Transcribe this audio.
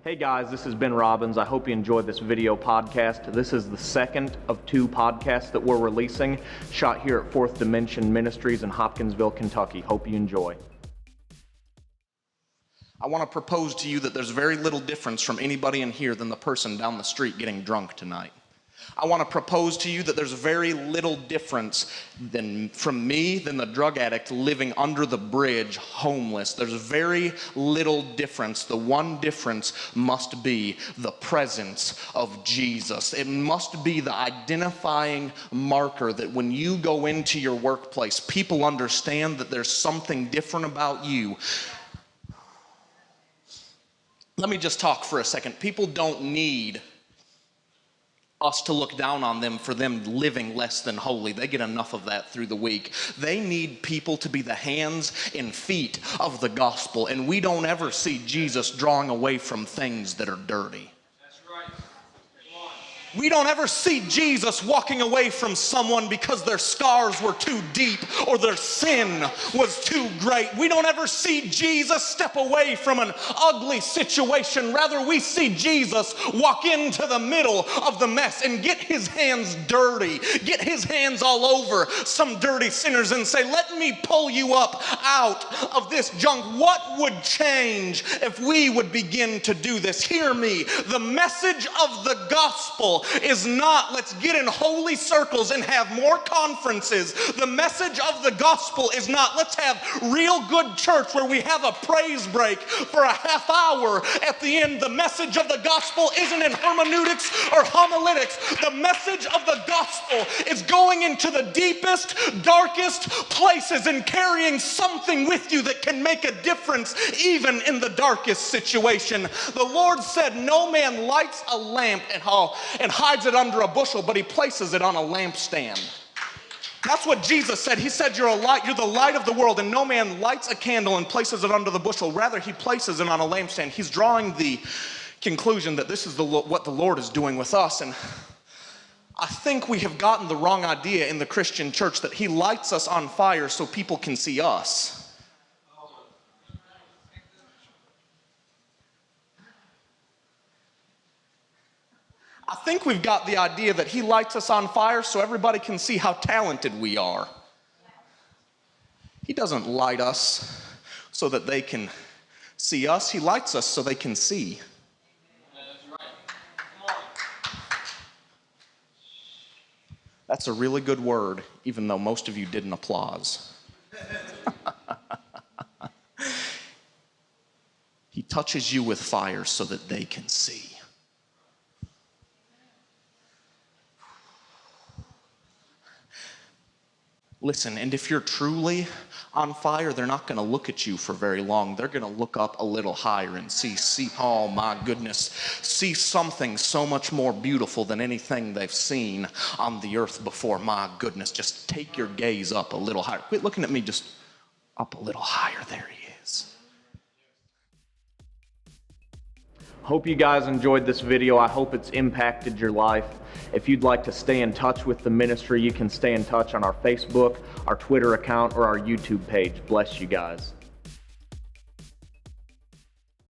Hey guys, this has been Robbins. I hope you enjoyed this video podcast. This is the second of 2 podcasts that we're releasing, shot here at Fourth Dimension Ministries in Hopkinsville, Kentucky. Hope you enjoy. I want to propose to you that there's very little difference from anybody in here than the person down the street getting drunk tonight. I want to propose to you that there's very little difference from me than the drug addict living under the bridge homeless. There's very little difference. The one difference must be the presence of Jesus. It must be the identifying marker that when you go into your workplace, people understand that there's something different about you. Let me just talk for a second. People don't need us to look down on them for them living less than holy. They get enough of that through the week. They need people to be the hands and feet of the gospel, and we don't ever see Jesus drawing away from things that are dirty. We don't ever see Jesus walking away from someone because their scars were too deep or their sin was too great. We don't ever see Jesus step away from an ugly situation. Rather, we see Jesus walk into the middle of the mess and get his hands dirty, get his hands all over some dirty sinners and say, let me pull you up out of this junk. What would change if we would begin to do this? Hear me. The message of the gospel is not let's get in holy circles and have more conferences. The message of the gospel is not let's have real good church where we have a praise break for a half hour at the end. The message of the gospel isn't in hermeneutics or homiletics. The message of the gospel is going into the deepest, darkest places and carrying something with you that can make a difference even in the darkest situation. The Lord said no man lights a lamp and hides it under a bushel, but he places it on a lampstand. That's what Jesus said. He said you're a light, you're the light of the world, and no man lights a candle and places it under the bushel. Rather, he places it on a lampstand. He's drawing the conclusion that this is what the Lord is doing with us. And I think we have gotten the wrong idea in the Christian church that he lights us on fire so people can see us. I think we've got the idea that he lights us on fire so everybody can see how talented we are. He doesn't light us so that they can see us. He lights us so they can see. That's a really good word, even though most of you didn't applause. He touches you with fire so that they can see. Listen, and if you're truly on fire, they're not going to look at you for very long. They're going to look up a little higher and see, oh my goodness, see something so much more beautiful than anything they've seen on the earth before. My goodness, just take your gaze up a little higher. Quit looking at me, just up a little higher. There he is. Hope you guys enjoyed this video. I hope it's impacted your life. If you'd like to stay in touch with the ministry, you can stay in touch on our Facebook, our Twitter account, or our YouTube page. Bless you guys.